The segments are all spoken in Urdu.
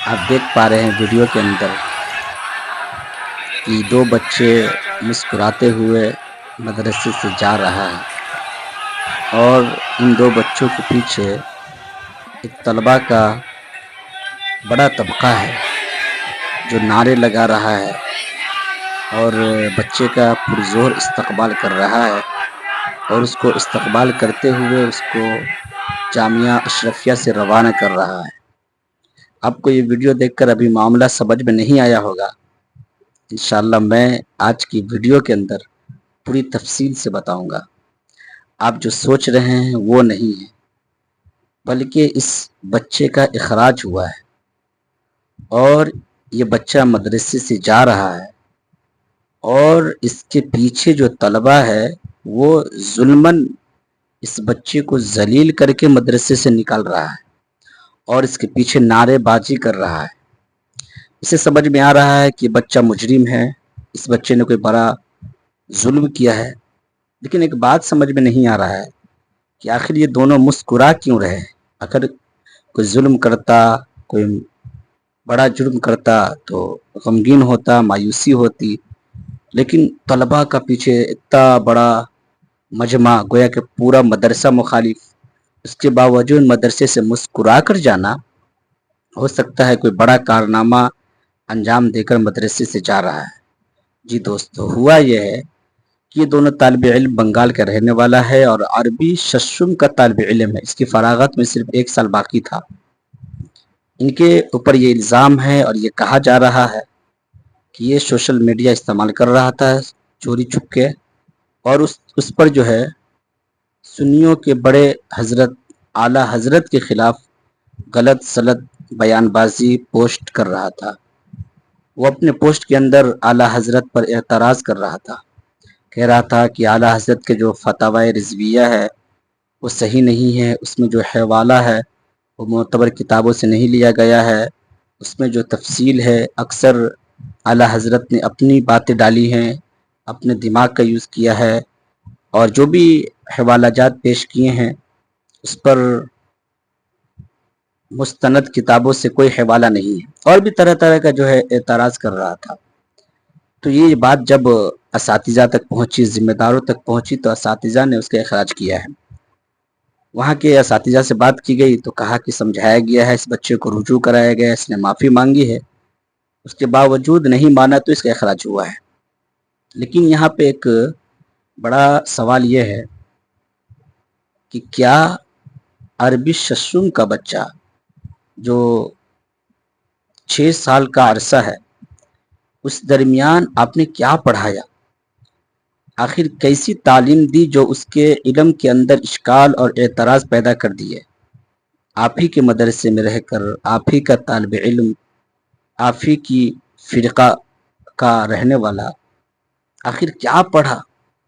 آپ دیکھ پا رہے ہیں ویڈیو کے اندر کہ دو بچے مسکراتے ہوئے مدرسے سے جا رہا ہے اور ان دو بچوں کے پیچھے ایک طلبہ کا بڑا طبقہ ہے جو نعرے لگا رہا ہے اور بچے کا پرزور استقبال کر رہا ہے اور اس کو استقبال کرتے ہوئے اس کو جامعہ اشرفیہ سے روانہ کر رہا ہے۔ آپ کو یہ ویڈیو دیکھ کر ابھی معاملہ سمجھ میں نہیں آیا ہوگا۔ انشاءاللہ میں آج کی ویڈیو کے اندر پوری تفصیل سے بتاؤں گا۔ آپ جو سوچ رہے ہیں وہ نہیں ہے، بلکہ اس بچے کا اخراج ہوا ہے اور یہ بچہ مدرسے سے جا رہا ہے اور اس کے پیچھے جو طلبہ ہے وہ ظلماً اس بچے کو ذلیل کر کے مدرسے سے نکال رہا ہے اور اس کے پیچھے نعرے بازی کر رہا ہے۔ اسے سمجھ میں آ رہا ہے کہ بچہ مجرم ہے، اس بچے نے کوئی بڑا ظلم کیا ہے، لیکن ایک بات سمجھ میں نہیں آ رہا ہے کہ آخر یہ دونوں مسکرا کیوں رہے ہیں۔ اگر کوئی ظلم کرتا، کوئی بڑا جرم کرتا تو غمگین ہوتا، مایوسی ہوتی، لیکن طلبہ کا پیچھے اتنا بڑا مجمع، گویا کہ پورا مدرسہ مخالف، اس کے باوجود مدرسے سے مسکرا کر جانا، ہو سکتا ہے کوئی بڑا کارنامہ انجام دے کر مدرسے سے جا رہا ہے۔ جی دوستو، ہوا یہ ہے کہ یہ دونوں طالب علم بنگال کا رہنے والا ہے اور عربی ششم کا طالب علم ہے۔ اس کی فراغت میں صرف 1 سال باقی تھا۔ ان کے اوپر یہ الزام ہے اور یہ کہا جا رہا ہے کہ یہ سوشل میڈیا استعمال کر رہا تھا چوری چھپ کے، اور اس پر جو ہے سنیوں کے بڑے حضرت، اعلیٰ حضرت کے خلاف غلط سلط بیان بازی پوسٹ کر رہا تھا۔ وہ اپنے پوسٹ کے اندر اعلیٰ حضرت پر اعتراض کر رہا تھا، کہہ رہا تھا کہ اعلیٰ حضرت کے جو فتاوی رضویہ ہے وہ صحیح نہیں ہے، اس میں جو حوالہ ہے وہ معتبر کتابوں سے نہیں لیا گیا ہے، اس میں جو تفصیل ہے اکثر اعلیٰ حضرت نے اپنی باتیں ڈالی ہیں، اپنے دماغ کا یوز کیا ہے، اور جو بھی حوالہ جات پیش کیے ہیں اس پر مستند کتابوں سے کوئی حوالہ نہیں ہے، اور بھی طرح طرح کا جو ہے اعتراض کر رہا تھا۔ تو یہ بات جب اساتذہ تک پہنچی، ذمہ داروں تک پہنچی، تو اساتذہ نے اس کا اخراج کیا ہے۔ وہاں کے اساتذہ سے بات کی گئی تو کہا کہ سمجھایا گیا ہے، اس بچے کو رجوع کرایا گیا، اس نے معافی مانگی ہے، اس کے باوجود نہیں مانا تو اس کا اخراج ہوا ہے۔ لیکن یہاں پہ ایک بڑا سوال یہ ہے کہ کیا عربی ششم کا بچہ جو 6 سال کا عرصہ ہے، اس درمیان آپ نے کیا پڑھایا؟ آخر کیسی تعلیم دی جو اس کے علم کے اندر اشکال اور اعتراض پیدا کر دیے؟ آپ ہی کے مدرسے میں رہ کر، آپ ہی کا طالب علم، آپ ہی کی فرقہ کا رہنے والا، آخر کیا پڑھا؟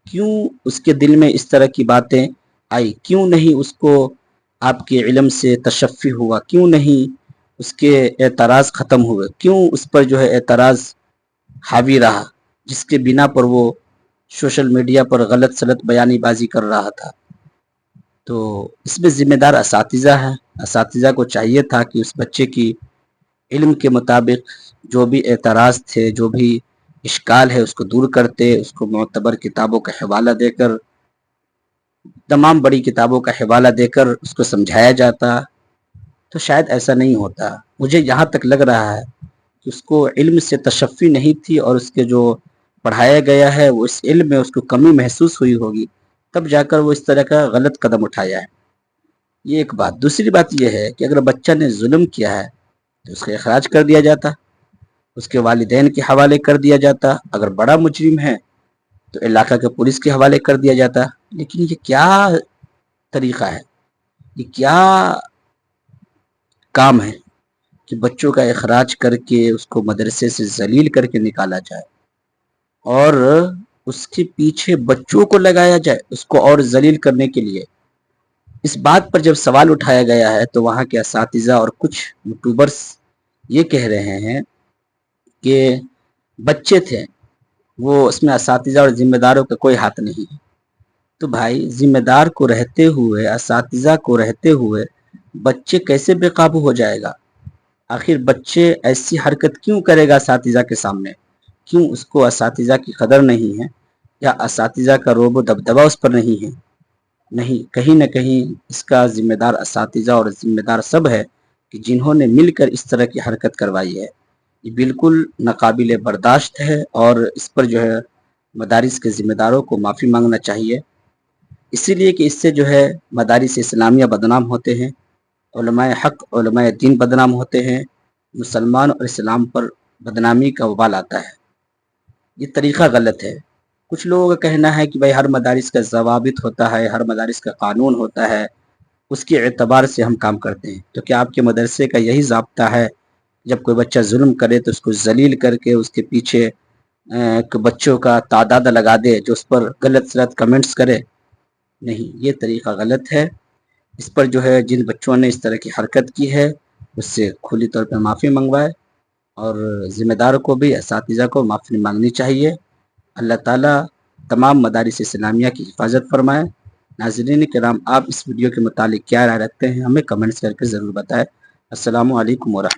کیوں اس کے دل میں اس طرح کی باتیں آئی؟ کیوں نہیں اس کو آپ کے علم سے تشفی ہوا؟ کیوں نہیں اس کے اعتراض ختم ہوئے؟ کیوں اس پر جو ہے اعتراض حاوی رہا، جس کے بنا پر وہ سوشل میڈیا پر غلط سلط بیانی بازی کر رہا تھا؟ تو اس میں ذمہ دار اساتذہ ہیں۔ اساتذہ کو چاہیے تھا کہ اس بچے کی علم کے مطابق جو بھی اعتراض تھے، جو بھی اشکال ہے، اس کو دور کرتے، اس کو معتبر کتابوں کا حوالہ دے کر، تمام بڑی کتابوں کا حوالہ دے کر اس کو سمجھایا جاتا، تو شاید ایسا نہیں ہوتا۔ مجھے یہاں تک لگ رہا ہے کہ اس کو علم سے تشفی نہیں تھی، اور اس کے جو پڑھایا گیا ہے وہ اس علم میں اس کو کمی محسوس ہوئی ہوگی، تب جا کر وہ اس طرح کا غلط قدم اٹھایا ہے۔ یہ ایک بات۔ دوسری بات یہ ہے کہ اگر بچہ نے ظلم کیا ہے تو اس کا اخراج کر دیا جاتا، اس کے والدین کے حوالے کر دیا جاتا، اگر بڑا مجرم ہے تو علاقہ کے پولیس کے حوالے کر دیا جاتا۔ لیکن یہ کیا طریقہ ہے، یہ کیا کام ہے کہ بچوں کا اخراج کر کے اس کو مدرسے سے ذلیل کر کے نکالا جائے اور اس کے پیچھے بچوں کو لگایا جائے اس کو اور ذلیل کرنے کے لیے؟ اس بات پر جب سوال اٹھایا گیا ہے تو وہاں کے اساتذہ اور کچھ یوٹیوبرز یہ کہہ رہے ہیں کہ بچے تھے وہ، اس میں اساتذہ اور ذمہ داروں کا کوئی ہاتھ نہیں ہے۔ تو بھائی، ذمہ دار کو رہتے ہوئے، اساتذہ کو رہتے ہوئے بچے کیسے بے قابو ہو جائے گا؟ آخر بچے ایسی حرکت کیوں کرے گا اساتذہ کے سامنے؟ کیوں اس کو اساتذہ کی قدر نہیں ہے یا اساتذہ کا رعب و دبدبہ اس پر نہیں ہے؟ نہیں، کہیں نہ کہیں اس کا ذمہ دار اساتذہ اور ذمہ دار سب ہے کہ جنہوں نے مل کر اس طرح کی حرکت کروائی ہے۔ یہ بالکل ناقابل برداشت ہے اور اس پر جو ہے مدارس کے ذمہ داروں کو معافی مانگنا چاہیے، اسی لیے کہ اس سے جو ہے مدارس اسلامیہ بدنام ہوتے ہیں، علماء حق علماء دین بدنام ہوتے ہیں، مسلمان اور اسلام پر بدنامی کا وبال آتا ہے۔ یہ طریقہ غلط ہے۔ کچھ لوگوں کا کہنا ہے کہ بھائی ہر مدارس کا ضوابط ہوتا ہے، ہر مدارس کا قانون ہوتا ہے، اس کے اعتبار سے ہم کام کرتے ہیں۔ تو کیا آپ کے مدرسے کا یہی ضابطہ ہے جب کوئی بچہ ظلم کرے تو اس کو ذلیل کر کے اس کے پیچھے بچوں کا تعداد لگا دے جو اس پر غلط سلط کمنٹس کرے؟ نہیں، یہ طریقہ غلط ہے۔ اس پر جو ہے جن بچوں نے اس طرح کی حرکت کی ہے اس سے کھلی طور پہ معافی منگوائے، اور ذمہ دار کو بھی اساتذہ کو معافی مانگنی چاہیے۔ اللہ تعالیٰ تمام مدارس اسلامیہ کی حفاظت فرمائے۔ ناظرین کرام، آپ اس ویڈیو کے متعلق کیا رائے رکھتے ہیں ہمیں کمنٹس کر کے ضرور بتائیں۔ السلام علیکم ورحمۃ اللہ۔